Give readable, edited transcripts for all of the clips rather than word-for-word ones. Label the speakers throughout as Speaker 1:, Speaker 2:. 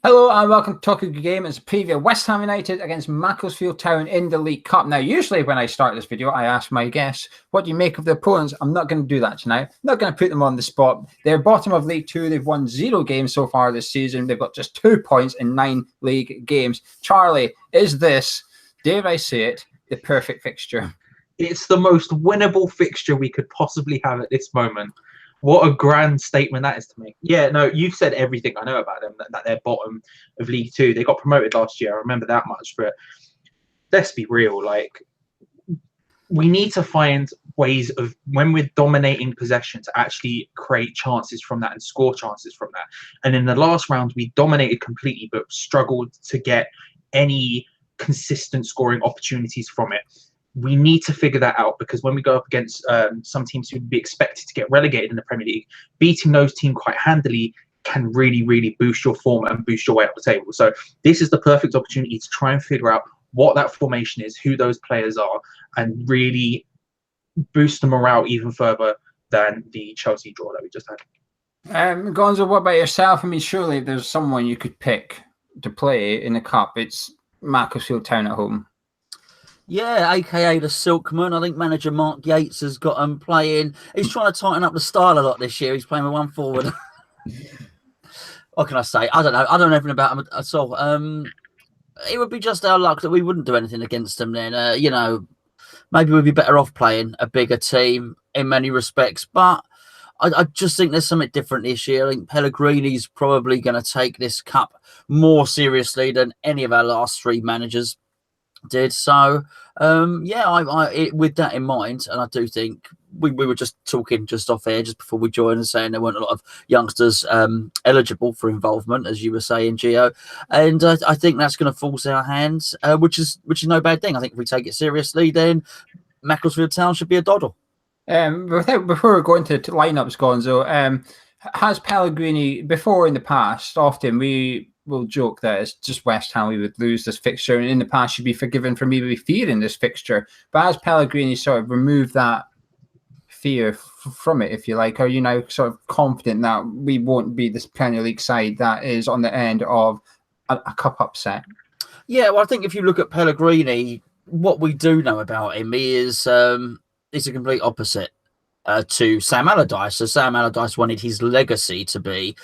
Speaker 1: Hello and welcome to Talk a Good Game. It's a preview of West Ham United against Macclesfield Town in the League Cup. Now, usually when I start this video, I ask my guests, what do you make of the opponents? I'm not going to do that tonight. I'm not going to put them on the spot. They're bottom of League Two. They've won 0 games so far this season. They've got just 2 points in 9 league games. Charlie, is this, dare I say it, the perfect fixture?
Speaker 2: It's the most winnable fixture we could possibly have at this moment. What a grand statement that is to me. Yeah, no, you've said everything I know about them, that they're bottom of League Two. They got promoted last year. I remember that much. But let's be real. Like, we need to find ways of, when we're dominating possession, to actually create chances from that and score chances from that. And in the last round, we dominated completely, but struggled to get any consistent scoring opportunities from it. We need to figure that out, because when we go up against some teams who would be expected to get relegated in the Premier League, beating those teams quite handily can really, really boost your form and boost your way up the table. So this is the perfect opportunity to try and figure out what that formation is, who those players are, and really boost the morale even further than the Chelsea draw that we just had.
Speaker 1: Gonzo, what about yourself? I mean, surely there's someone you could pick to play in the Cup. It's Macclesfield Town at home.
Speaker 3: Yeah, aka the Silkman. I think manager Mark Yates has got him playing. He's trying to tighten up the style a lot this year. He's playing with one forward. What can I say? I don't know. I don't know anything about him at all. It would be just our luck that we wouldn't do anything against them then. Maybe we'd be better off playing a bigger team in many respects. But I just think there's something different this year. I think Pellegrini's probably going to take this cup more seriously than any of our last 3 managers did. So with that in mind, and I do think we were just talking just off air just before we joined and saying there weren't a lot of youngsters eligible for involvement, as you were saying, Gio, and I think that's going to force our hands, which is no bad thing. I think if we take it seriously, then Macclesfield Town should be a doddle.
Speaker 1: Before we go into lineups, Gonzo, has Pellegrini, before in the past, often we will joke that it's just West Ham we would lose this fixture, and in the past you'd be forgiven for maybe fearing this fixture, but has Pellegrini sort of removed that fear from it, if you like? Are you now sort of confident that we won't be this Premier League side that is on the end of a cup upset?
Speaker 3: Yeah, well, I think if you look at Pellegrini, what we do know about him is a complete opposite to Sam Allardyce. So Sam Allardyce wanted his legacy to be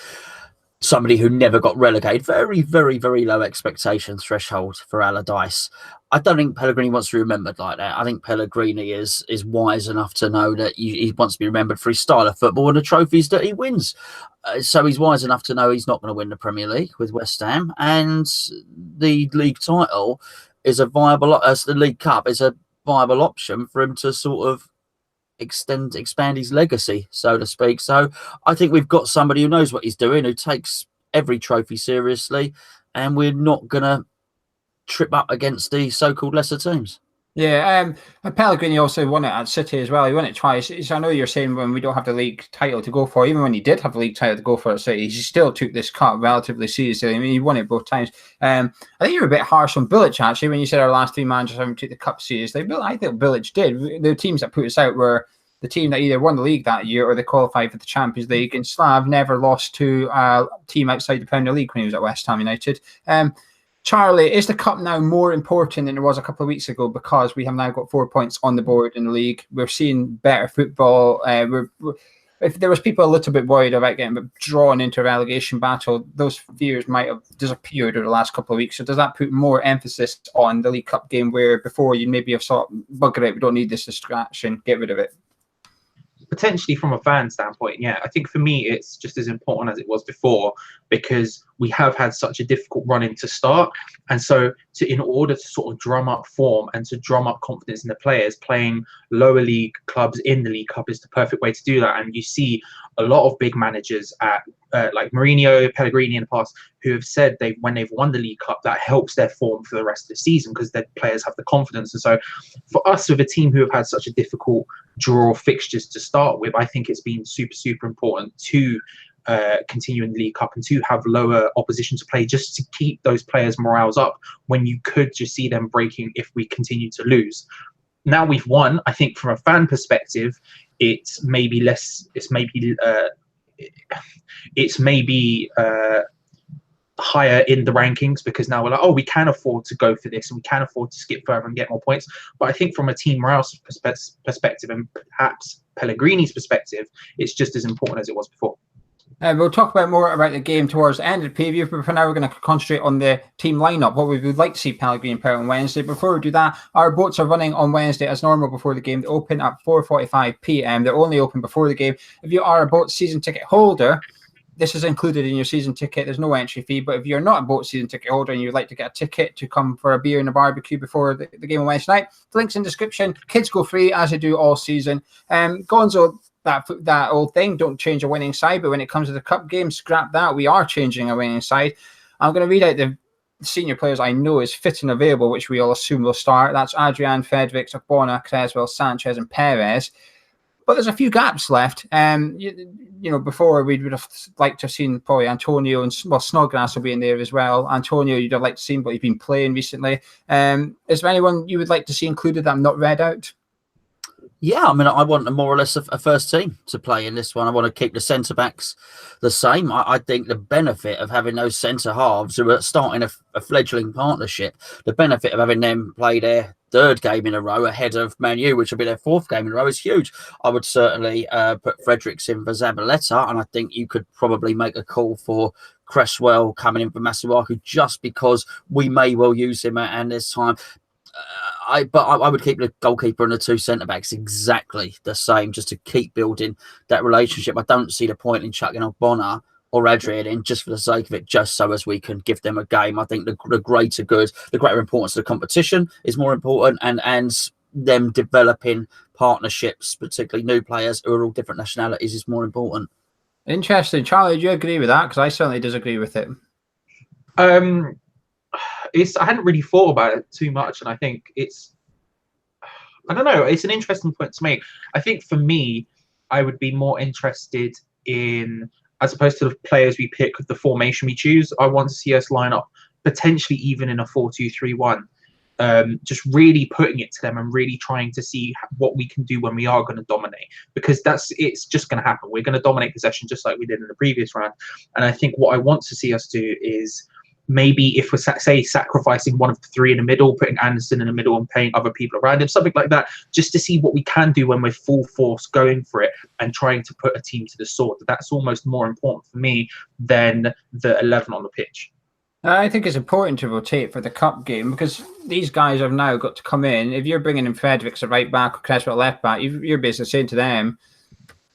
Speaker 3: somebody who never got relegated. Very, very, very low expectation threshold for Allardyce. I don't think Pellegrini wants to be remembered like that. I think Pellegrini is wise enough to know that he wants to be remembered for his style of football and the trophies that he wins. So he's wise enough to know he's not going to win the Premier League with West Ham, and the league title is a viable, as the League Cup is a viable option for him to sort of expand his legacy, so to speak. So I think we've got somebody who knows what he's doing, who takes every trophy seriously, and we're not going to trip up against the so-called lesser teams.
Speaker 1: Yeah, Pellegrini also won it at City as well. He won it twice. So I know you're saying when we don't have the league title to go for, even when he did have the league title to go for at City, he still took this cup relatively seriously. I mean, he won it both times. I think you were a bit harsh on Bilic, actually, when you said our last 3 managers haven't took the cup seriously. But I think Bilic did. The teams that put us out were the team that either won the league that year or they qualified for the Champions League. And Slav never lost to a team outside the Premier League when he was at West Ham United. Charlie, is the cup now more important than it was a couple of weeks ago, because we have now got 4 points on the board in the league? We're seeing better football. If there was people a little bit worried about getting drawn into a relegation battle, those fears might have disappeared over the last couple of weeks. So does that put more emphasis on the League Cup game, where before you maybe have thought, bugger it, we don't need this distraction, get rid of it?
Speaker 2: Potentially from a fan standpoint, yeah. I think for me it's just as important as it was before, because we have had such a difficult run-in to start, and so in order to sort of drum up form and to drum up confidence in the players, playing lower league clubs in the League Cup is the perfect way to do that. And you see a lot of big managers at like Mourinho, Pellegrini in the past, who have said when they've won the League Cup, that helps their form for the rest of the season, because their players have the confidence. And so for us, with a team who have had such a difficult draw of fixtures to start with, I think it's been super, super important to continue in the League Cup and to have lower opposition to play, just to keep those players' morales up when you could just see them breaking if we continue to lose. Now we've won, I think from a fan perspective, it's maybe less, it's maybe higher in the rankings, because now we're like, oh, we can afford to go for this and we can afford to skip further and get more points. But I think from a team morale perspective, and perhaps Pellegrini's perspective, it's just as important as it was before.
Speaker 1: We'll talk more about the game towards the end of the preview, but for now we're going to concentrate on the team lineup, what we would like to see Pellegrini play on Wednesday. Before we do that, our boats are running on Wednesday as normal before the game. They open at 4:45 p.m. They're only open before the game. If you are a boat season ticket holder, this is included in your season ticket. There's no entry fee. But if you're not a boat season ticket holder and you'd like to get a ticket to come for a beer and a barbecue before the game on Wednesday night, the link's in the description. Kids go free, as they do all season. Gonzo, that old thing, don't change a winning side, but when it comes to the cup game, scrap that. We are changing a winning side. I'm going to read out the senior players I know is fit and available, which we all assume will start. That's Adrian, Fredericks, Ogbonna, Creswell, Sanchez, and Perez. But there's a few gaps left. Before we would have liked to have seen probably Antonio and Snodgrass will be in there as well. Antonio, you'd have liked to see him, but he's been playing recently. Is there anyone you would like to see included that I'm not read out?
Speaker 3: Yeah, I mean, I want more or less a first team to play in this one. I want to keep the centre backs the same. I think the benefit of having those centre halves who are starting a fledgling partnership, the benefit of having them play their third game in a row ahead of Man U, which will be their fourth game in a row, is huge. I would certainly put Fredericks in for Zabaleta, and I think you could probably make a call for Cresswell coming in for Masuaku, just because we may well use him and there's time. I would keep the goalkeeper and the two centre-backs exactly the same, just to keep building that relationship. I don't see the point in chucking Ogbonna or Adrian in just for the sake of it, just so as we can give them a game. I think the greater good, the greater importance of the competition is more important, and them developing partnerships, particularly new players who are all different nationalities, is more important.
Speaker 1: Interesting. Charlie, do you agree with that? Because I certainly disagree with it.
Speaker 2: I hadn't really thought about it too much, and I think I don't know, it's an interesting point to make. I think for me, I would be more interested in, as opposed to the players we pick, the formation we choose. I want to see us line up potentially even in a 4-2-3-1, just really putting it to them and really trying to see what we can do when we are going to dominate, because it's just going to happen. We're going to dominate possession just like we did in the previous round. And I think what I want to see us do is, maybe if we're, say, sacrificing one of the three in the middle, putting Anderson in the middle and playing other people around him, something like that, just to see what we can do when we're full force going for it and trying to put a team to the sword. That's almost more important for me than the 11 on the pitch.
Speaker 1: I think it's important to rotate for the cup game, because these guys have now got to come in. If you're bringing in Fredericks at right back or Cresswell at left back, you're basically saying to them,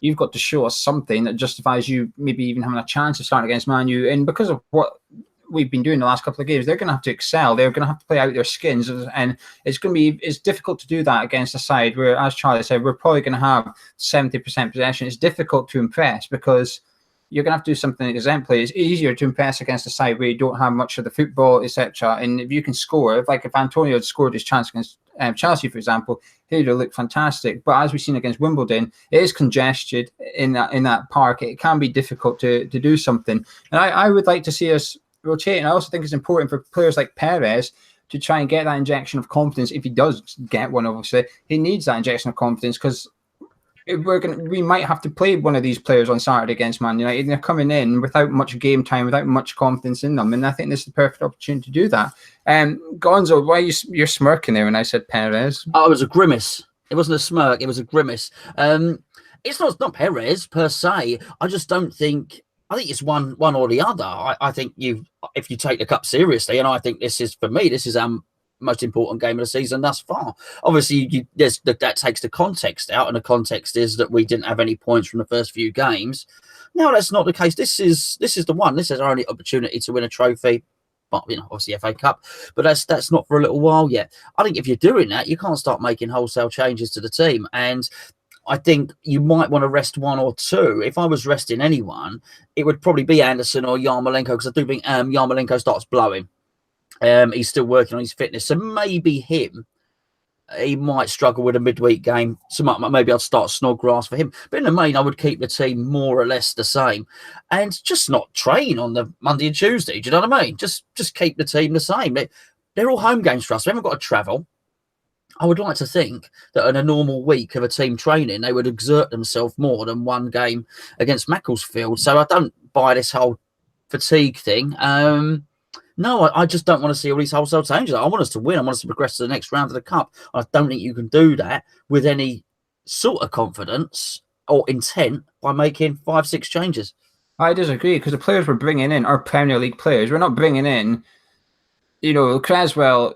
Speaker 1: you've got to show us something that justifies you maybe even having a chance of starting against Man U. And because of what we've been doing the last couple of games, they're going to have to excel. They're going to have to play out their skins, and it's difficult to do that against a side where, as Charlie said, we're probably going to have 70% possession. It's difficult to impress because you're going to have to do something exemplary. It's easier to impress against a side where you don't have much of the football, etc. And if you can score, if Antonio had scored his chance against Chelsea, for example, he would have looked fantastic. But as we've seen against Wimbledon, it is congested in that park. It can be difficult to do something. And I would like to see us rotate. And I also think it's important for players like Perez to try and get that injection of confidence. If he does get one, obviously, he needs that injection of confidence, because we might have to play one of these players on Saturday against Man United, and they're coming in without much game time, without much confidence in them. And I think this is the perfect opportunity to do that. Gonzo, why you're smirking there when I said Perez?
Speaker 3: Oh, it was a grimace. It wasn't a smirk. It was a grimace. It's not Perez per se. I just don't think. I think it's one or the other. I think if you take the cup seriously, and I think this is our most important game of the season thus far. Obviously, that takes the context out, and the context is that we didn't have any points from the first few games. No, that's not the case. This is the one. This is our only opportunity to win a trophy. But obviously FA Cup, but that's not for a little while yet. I think if you're doing that, you can't start making wholesale changes to the team. And I think you might want to rest one or two. If I was resting anyone, it would probably be Anderson or Yarmolenko, because I do think Yarmolenko starts blowing. He's still working on his fitness, so maybe him. He might struggle with a midweek game, so maybe I'd start Snodgrass for him. But in the main, I would keep the team more or less the same, and just not train on the Monday and Tuesday. Do you know what I mean? Just keep the team the same. They're all home games for us. We haven't got to travel. I would like to think that in a normal week of a team training, they would exert themselves more than one game against Macclesfield. So I don't buy this whole fatigue thing. No, I just don't want to see all these wholesale changes. I want us to win. I want us to progress to the next round of the cup. I don't think you can do that with any sort of confidence or intent by making 5-6 changes.
Speaker 1: I disagree, because the players we're bringing in are Premier League players. We're not bringing in, Creswell,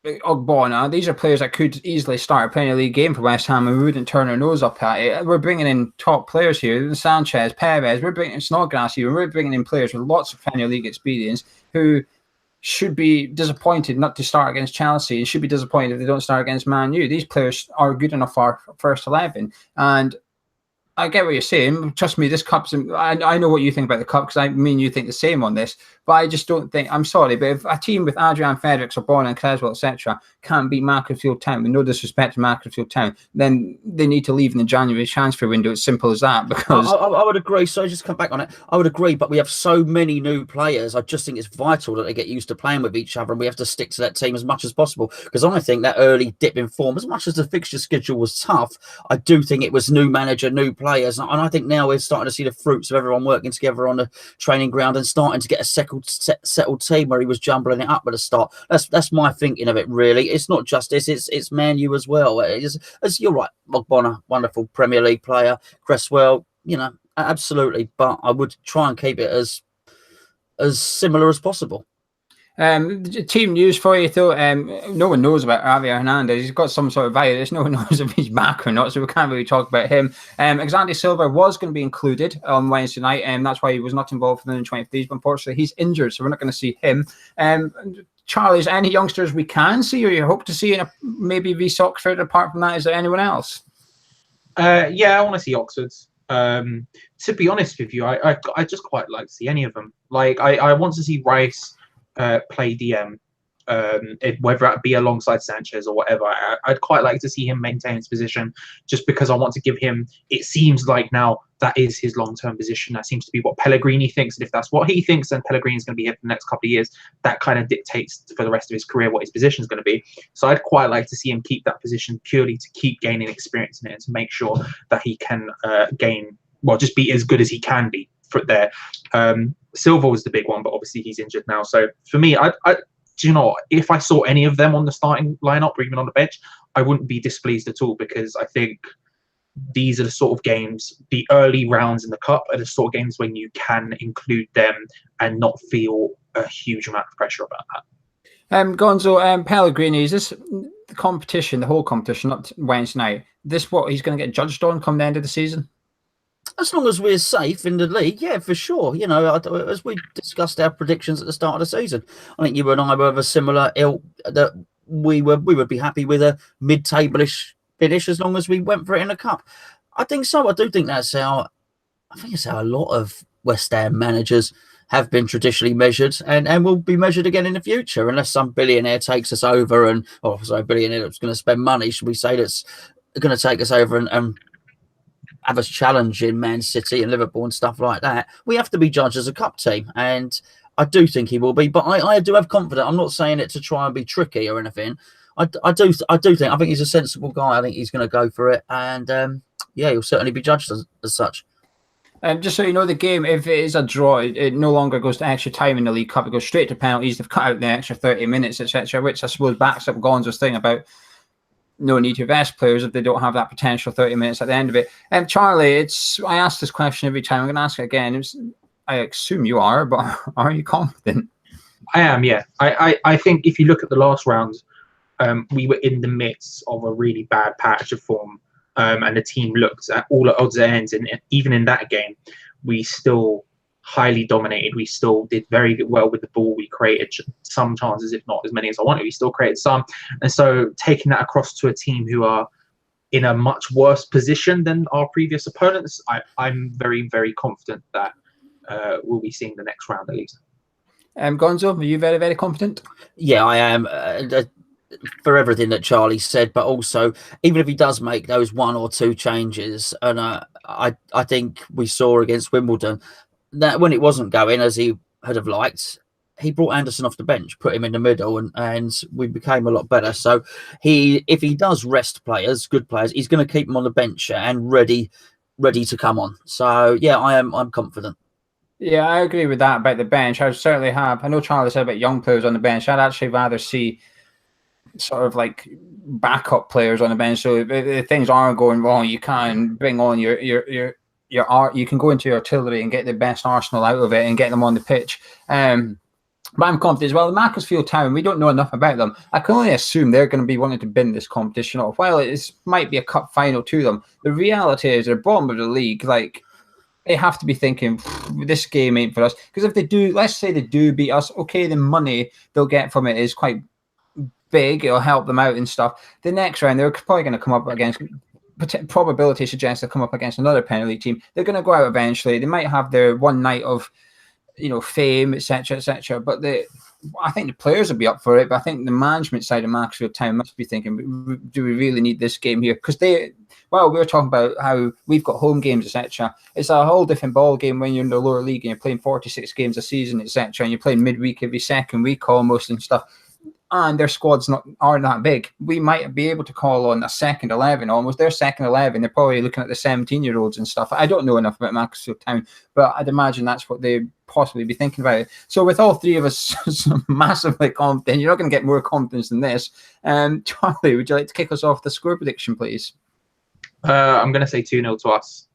Speaker 1: Ogbonna. These are players that could easily start a Premier League game for West Ham, and we wouldn't turn our nose up at it. We're bringing in top players here: Sanchez, Perez. We're bringing in Snodgrass here. We're bringing in players with lots of Premier League experience who should be disappointed not to start against Chelsea, and should be disappointed if they don't start against Man U. These players are good enough for our first 11, and I get what you're saying. Trust me, this cup's. I know what you think about the cup, because I mean you think the same on this. But I just don't think. I'm sorry, but if a team with Adrian Fredericks, Ogbonna, and Creswell, etc., can't beat Macclesfield Town, with no disrespect to Macclesfield Town, then they need to leave in the January transfer window. It's simple as that. Because
Speaker 3: I would agree. So just come back on it. I would agree, but we have so many new players. I just think it's vital that they get used to playing with each other, and we have to stick to that team as much as possible. Because I think that early dip in form, as much as the fixture schedule was tough, I do think it was new manager, new players, and I think now we're starting to see the fruits of everyone working together on the training ground and starting to get a settled team, where he was jumbling it up at the start. That's my thinking of it, really. It's not just this, it's Man U as well. As you're right, Ogbonna, wonderful Premier League player, Cresswell, absolutely, but I would try and keep it as similar as possible.
Speaker 1: Team news for you, though. No one knows about Javier Hernandez. He's got some sort of virus. No one knows if he's back or not, so we can't really talk about him. Alexander Silva was going to be included on Wednesday night, and that's why he was not involved in the 23s, but unfortunately he's injured, so we're not going to see him. Charlie, is there any youngsters we can see, or you hope to see in maybe Reece Oxford? Apart from that, is there anyone else?
Speaker 2: Yeah, I want to see Oxford. To be honest with you, I just quite like to see any of them. Like, I want to see Rice play DM, whether it be alongside Sanchez or whatever. I'd quite like to see him maintain his position, just because I want to give him, it seems like now that is his long-term position. That seems to be what Pellegrini thinks, and if that's what he thinks, then Pellegrini's going to be here for the next couple of years. That kind of dictates for the rest of his career what his position is going to be. So I'd quite like to see him keep that position, purely to keep gaining experience in it, and to make sure that he can just be as good as he can be for there. Silva was the big one, but obviously he's injured now. So for me, do you know, if I saw any of them on the starting lineup or even on the bench, I wouldn't be displeased at all, because I think these are the sort of games, the early rounds in the cup are the sort of games when you can include them and not feel a huge amount of pressure about that.
Speaker 1: Gonzo, Pellegrini, is this the competition, the whole competition, not Wednesday night? This what he's going to get judged on come the end of the season?
Speaker 3: As long as we're safe in the league, yeah, for sure. As we discussed our predictions at the start of the season, I think you and I were of a similar ilk, that we would be happy with a mid-table-ish finish as long as we went for it in the cup. I think so. I do think that's how. I think it's how a lot of West Ham managers have been traditionally measured, and will be measured again in the future, unless some billionaire takes us over, billionaire that's going to spend money, should we say, that's going to take us over and have us challenging Man City and Liverpool and stuff like that. We have to be judged as a cup team, and I do think he will be. But I do have confidence. I'm not saying it to try and be tricky or anything. I think he's a sensible guy. I think he's going to go for it, and he'll certainly be judged as such.
Speaker 1: Just so you know, the game, if it is a draw, it no longer goes to extra time in the League Cup. It goes straight to penalties. They've cut out the extra 30 minutes, etc., which I suppose backs up Gonzo's thing about no need to rest players if they don't have that potential 30 minutes at the end of it. Charlie, I ask this question every time. I'm going to ask it again. I assume you are, but are you confident?
Speaker 2: I am, yeah. I think if you look at the last round, we were in the midst of a really bad patch of form, and the team looked at all the odds ends, and even in that game, we still highly dominated. We still did very well with the ball. We created some chances, if not as many as I wanted. We still created some. And so taking that across to a team who are in a much worse position than our previous opponents, I'm very, very confident that we'll be seeing the next round at least.
Speaker 1: Gonzo, are you very, very confident?
Speaker 3: Yeah, I am. For everything that Charlie said, but also even if he does make those one or two changes, and I think we saw against Wimbledon that when it wasn't going as he had have liked, he brought Anderson off the bench, put him in the middle, and we became a lot better. So if he does rest players, good players, he's going to keep them on the bench and ready to come on. So yeah, I'm confident.
Speaker 1: Yeah, I agree with that about the bench. I certainly have. I know Charlie said about young players on the bench. I'd actually rather see sort of like backup players on the bench. So if things aren't going wrong, you can bring on your art. You can go into your artillery and get the best Arsenal out of it and get them on the pitch. But I'm confident as well. The Macclesfield Town, we don't know enough about them. I can only assume they're going to be wanting to bin this competition off. While it might be a cup final to them, the reality is they're bottom of the league. Like, they have to be thinking, this game ain't for us. Because if they do, let's say they do beat us, okay, the money they'll get from it is quite big. It'll help them out and stuff. The next round, they're probably going to come up against, probability suggests they'll come up against another Premier League team. They're going to go out eventually. They might have their one night of, fame, etc., etc. But I think the players will be up for it. But I think the management side of Macclesfield Town must be thinking, do we really need this game here? Because we're talking about how we've got home games, etc. It's a whole different ball game when you're in the lower league and you're playing 46 games a season, etc. And you're playing midweek every second week almost and stuff. And their squads aren't that big. We might be able to call on a second 11 almost. Their second 11, they're probably looking at the 17-year-olds and stuff. I don't know enough about Macclesfield Town, but I'd imagine that's what they'd possibly be thinking about it. So with all three of us massively confident, you're not going to get more confidence than this. Charlie, would you like to kick us off the score prediction, please?
Speaker 2: I'm going to say 2-0 to us.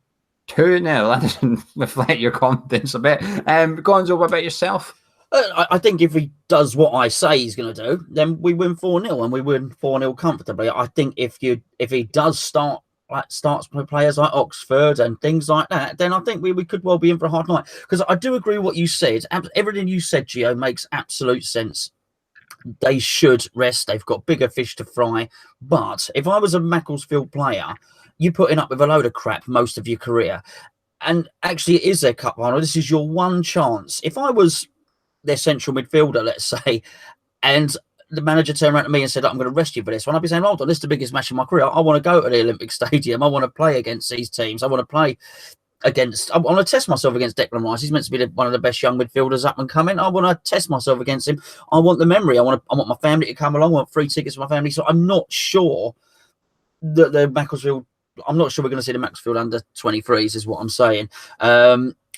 Speaker 1: 2-0. That doesn't reflect your confidence a bit. Gonzo, what about yourself?
Speaker 3: I think if he does what I say he's going to do, then we win 4-0 and we win 4-0 comfortably. I think if he does starts players like Oxford and things like that, then I think we could well be in for a hard night. Because I do agree with what you said. Everything you said, Gio, makes absolute sense. They should rest. They've got bigger fish to fry. But if I was a Macclesfield player, you're putting up with a load of crap most of your career. And actually, it is their cup final. This is your one chance. If I was their central midfielder, let's say, and the manager turned around to me and said, I'm going to rest you for this one, I'd be saying, hold on, this is the biggest match of my career. I want to go to the Olympic Stadium. I want to play against these teams. I want to test myself against Declan Rice. He's meant to be one of the best young midfielders up and coming. I want to test myself against him. I want the memory. I want my family to come along. I want free tickets for my family. So I'm not sure that I'm not sure we're going to see the Macclesfield under 23s is what I'm saying.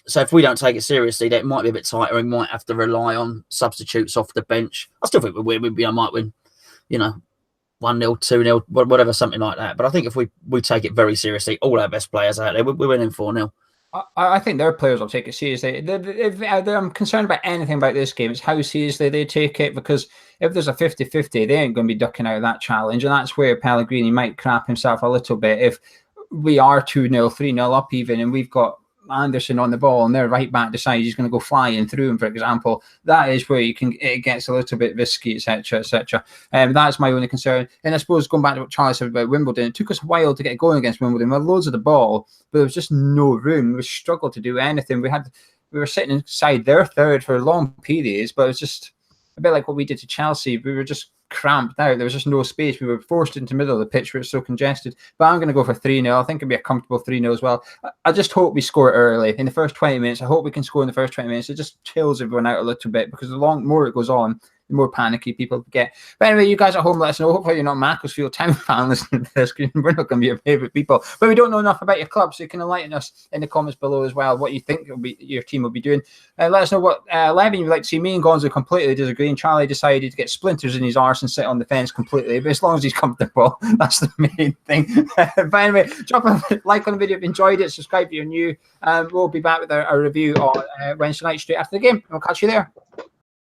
Speaker 3: So if we don't take it seriously, that might be a bit tighter. We might have to rely on substitutes off the bench. I still think we might win, 1-0, 2-0, whatever, something like that. But I think if we take it very seriously, all our best players out there, we're winning 4-0.
Speaker 1: I think their players will take it seriously. If I'm concerned about anything about this game, it's how seriously they take it. Because if there's a 50-50, they ain't going to be ducking out of that challenge. And that's where Pellegrini might crap himself a little bit. If we are 2-0, 3-0 up even, and we've got Anderson on the ball and their right back decides he's going to go flying through him, for example, that is where it gets a little bit risky, etc., etc. That's my only concern. And I suppose going back to what Charlie said about Wimbledon, it took us a while to get going against Wimbledon. We had loads of the ball, but there was just no room. We struggled to do anything. We were sitting inside their third for long periods, but it was just a bit like what we did to Chelsea. We were just cramped out. There was just no space. We were forced into the middle of the pitch where it's so congested. But I'm going to go for 3-0. I think it'll be a comfortable 3-0 as well. I just hope we score early in the first 20 minutes. I hope we can score in the first 20 minutes. It just chills everyone out a little bit because the more it goes on, the more panicky people get. But anyway, you guys at home, let us know. Hopefully you're not Macclesfield Town fan listening to this, because we're not going to be your favourite people. But we don't know enough about your club, so you can enlighten us in the comments below as well what you think your team will be doing. Let us know what 11 you'd like to see. Me and Gonzo completely disagree, and Charlie decided to get splinters in his arse and sit on the fence completely. But as long as he's comfortable, that's the main thing. But anyway, drop a like on the video if you enjoyed it. Subscribe if you're new. We'll be back with our review on Wednesday night straight after the game. We'll catch you there.